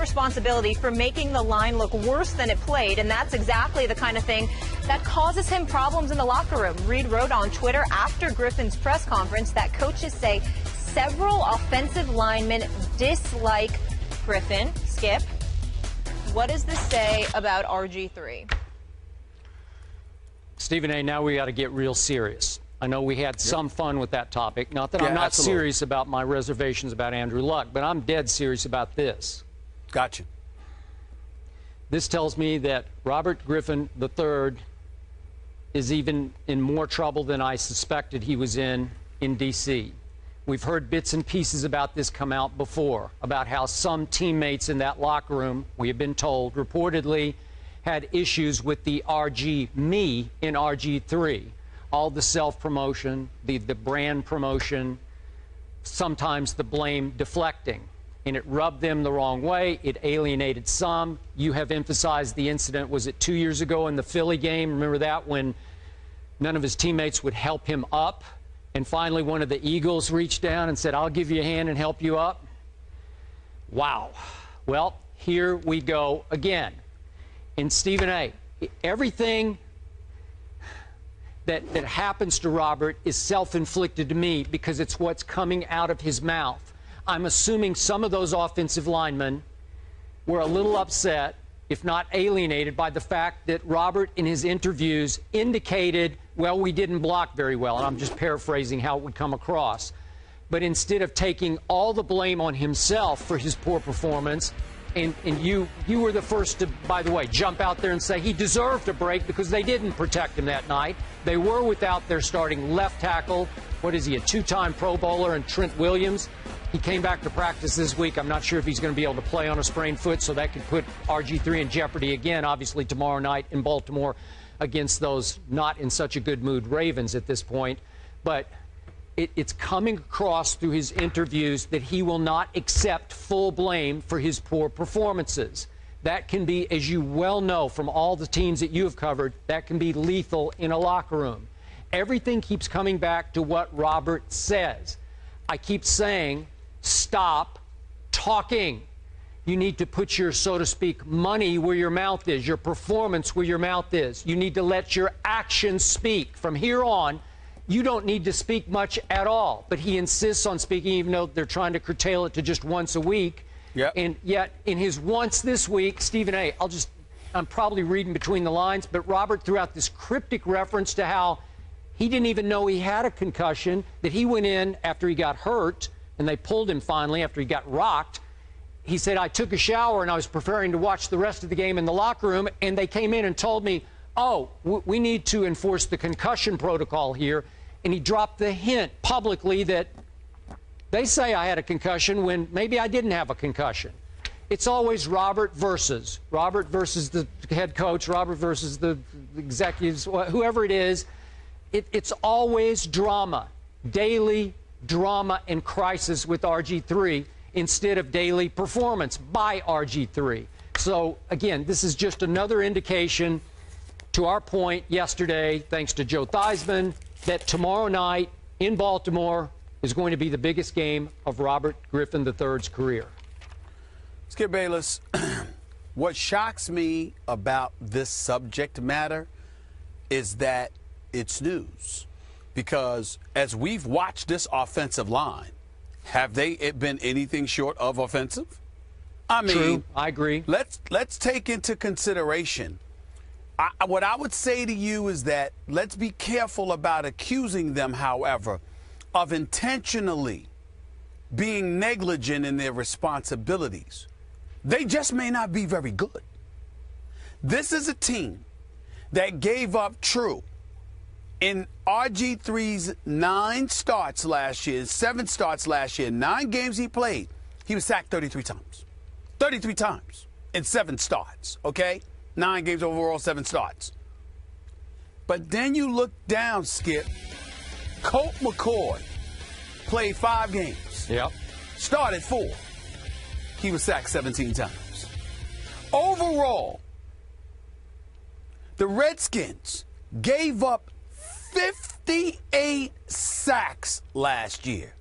responsibility for making the line look worse than it played, and that's exactly the kind of thing that causes him problems in the locker room. Reed wrote on Twitter after Griffin's press conference that coaches say several offensive linemen dislike Griffin. Skip, what does this say about RG3? Stephen A., now we got to get real serious. I know we had some fun with that topic. Not that I'm not serious about my reservations about Andrew Luck, but I'm dead serious about this. Gotcha. This tells me that Robert Griffin III is even in more trouble than I suspected he was in D.C. We've heard bits and pieces about this come out before, about how some teammates in that locker room, we have been told, reportedly had issues with the me in RG3. All the self-promotion, the brand promotion, sometimes the blame deflecting. And it rubbed them the wrong way. It alienated some. You have emphasized the incident, was it 2 years ago in the Philly game? Remember that, when none of his teammates would help him up? And finally one of the Eagles reached down and said, I'll give you a hand and help you up. Wow. Well, here we go again. And Stephen A., everything that happens to Robert is self-inflicted to me because it's what's coming out of his mouth. I'm assuming some of those offensive linemen were a little upset, if not alienated, by the fact that Robert in his interviews indicated, well, we didn't block very well, and I'm just paraphrasing how it would come across. But instead of taking all the blame on himself for his poor performance, and you were the first to, by the way, jump out there and say he deserved a break because they didn't protect him that night. They were without their starting left tackle. What is he, a two-time Pro Bowler, and Trent Williams? He came back to practice this week. I'm not sure if he's going to be able to play on a sprained foot, so that could put RG3 in jeopardy again, obviously, tomorrow night in Baltimore against those not in such a good mood Ravens at this point. But it's coming across through his interviews that he will not accept full blame for his poor performances. That can be, as you well know from all the teams that you have covered, that can be lethal in a locker room. Everything keeps coming back to what Robert says. I keep saying, stop talking. You need to put your, so to speak, money where your mouth is, your performance where your mouth is. You need to let your actions speak. From here on, you don't need to speak much at all. But he insists on speaking, even though they're trying to curtail it to just once a week. Yep. And yet, in his once this week, Stephen A., I'm probably reading between the lines, but Robert threw out this cryptic reference to how he didn't even know he had a concussion, that he went in after he got hurt, and they pulled him finally after he got rocked. He said, I took a shower and I was preparing to watch the rest of the game in the locker room, and they came in and told me, oh, we need to enforce the concussion protocol here. And he dropped the hint publicly that they say I had a concussion when maybe I didn't have a concussion. It's always Robert versus the head coach, Robert versus the executives, whoever it is. It's always drama, daily drama and crisis with RG3 instead of daily performance by RG3. So, again, this is just another indication to our point yesterday, thanks to Joe Theismann, that tomorrow night in Baltimore is going to be the biggest game of Robert Griffin III's career. Skip Bayless, what shocks me about this subject matter is that it's news. Because as we've watched this offensive line, have they been anything short of offensive? I mean, true, I agree. Let's take into consideration. What I would say to you is that let's be careful about accusing them, however, of intentionally being negligent in their responsibilities. They just may not be very good. This is a team that gave up true in RG3's 9 starts last year, 7 starts last year, 9 games he played, he was sacked 33 times. 33 times in 7 starts, okay? 9 games overall, 7 starts. But then you look down, Skip. Colt McCoy played 5 games. Yep. Started 4. He was sacked 17 times. Overall, the Redskins gave up 58 sacks last year.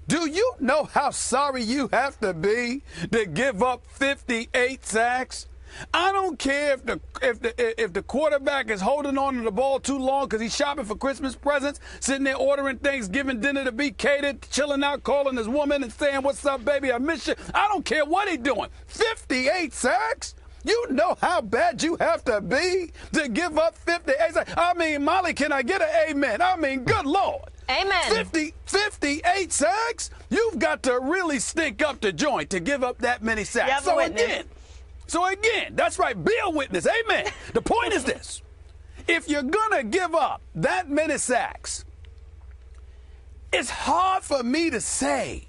Do you know how sorry you have to be to give up 58 sacks? I don't care if the quarterback is holding on to the ball too long because he's shopping for Christmas presents, sitting there ordering Thanksgiving dinner to be catered, chilling out, calling his woman and saying, "What's up, baby? I miss you." I don't care what he's doing. 58 sacks? You know how bad you have to be to give up 58 sacks? I mean, Molly, can I get an amen? I mean, good Lord. Amen. 58 sacks? You've got to really stink up the joint to give up that many sacks. So again, that's right, be a witness. Amen. The point is this. If you're going to give up that many sacks, it's hard for me to say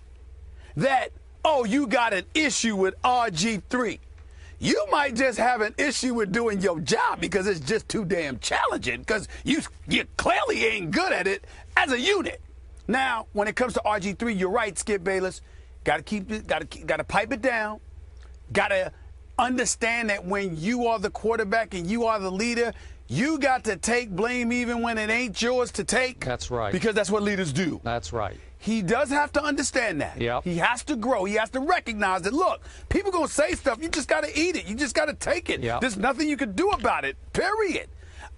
that, oh, you got an issue with RG3. You might just have an issue with doing your job because it's just too damn challenging because you clearly ain't good at it as a unit. Now, when it comes to RG3, you're right, Skip Bayless. Got to pipe it down. Got to understand that when you are the quarterback and you are the leader, you got to take blame even when it ain't yours to take. That's right. Because that's what leaders do. That's right. He does have to understand that. Yep. He has to grow. He has to recognize that, look, people going to say stuff. You just got to eat it. You just got to take it. Yep. There's nothing you can do about it, period.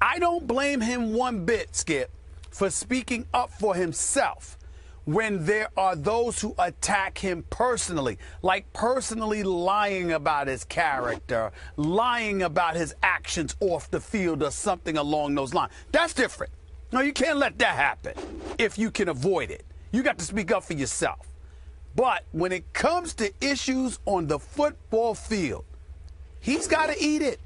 I don't blame him one bit, Skip, for speaking up for himself when there are those who attack him personally, like personally lying about his character, lying about his actions off the field or something along those lines. That's different. No, you can't let that happen if you can avoid it. You got to speak up for yourself. But when it comes to issues on the football field, he's got to eat it.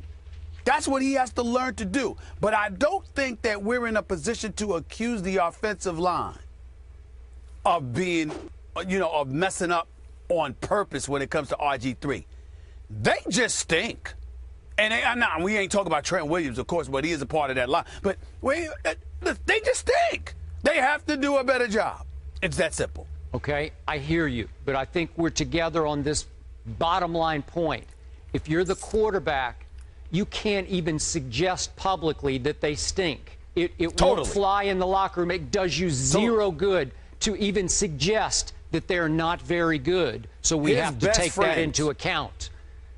That's what he has to learn to do. But I don't think that we're in a position to accuse the offensive line of being, of messing up on purpose when it comes to RG3. They just stink. And we ain't talking about Trent Williams, of course, but he is a part of that line. But they just stink. They have to do a better job. It's that simple. Okay, I hear you, but I think we're together on this bottom line point. If you're the quarterback, you can't even suggest publicly that they stink. It Totally. won't fly in the locker room. It does you zero good to even suggest that they're not very good. So we have to take that into account.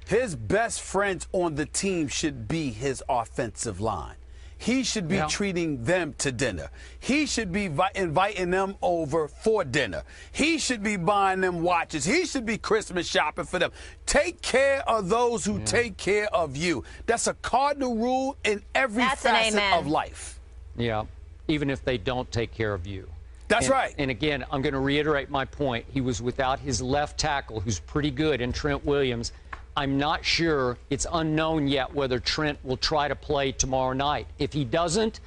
His best friends on the team should be his offensive line. He should be treating them to dinner. He should be inviting them over for dinner. He should be buying them watches. He should be Christmas shopping for them. Take care of those who take care of you. That's a cardinal rule in every facet of life. Yeah, even if they don't take care of you. That's right. And again, I'm going to reiterate my point. He was without his left tackle, who's pretty good, in Trent Williams. I'm not sure. It's unknown yet whether Trent will try to play tomorrow night. If he doesn't,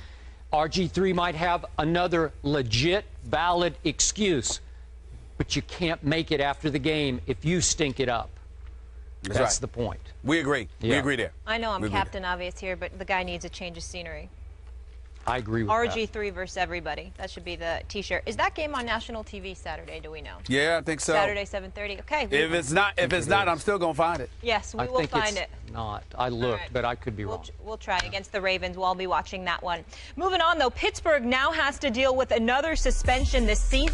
RG3 might have another legit, valid excuse. But you can't make it after the game if you stink it up. That's the point. We agree. Yeah. We agree there. I know I'm Captain Obvious here, but the guy needs a change of scenery. I agree with that. RG3 versus everybody. That should be the T-shirt. Is that game on national TV Saturday? Do we know? Yeah, I think so. Saturday, 7:30. Okay. If it's not, I'm still gonna find it. Yes, we will find it. Not. I looked, but I could be wrong. We'll try against the Ravens. We'll all be watching that one. Moving on, though, Pittsburgh now has to deal with another suspension this season.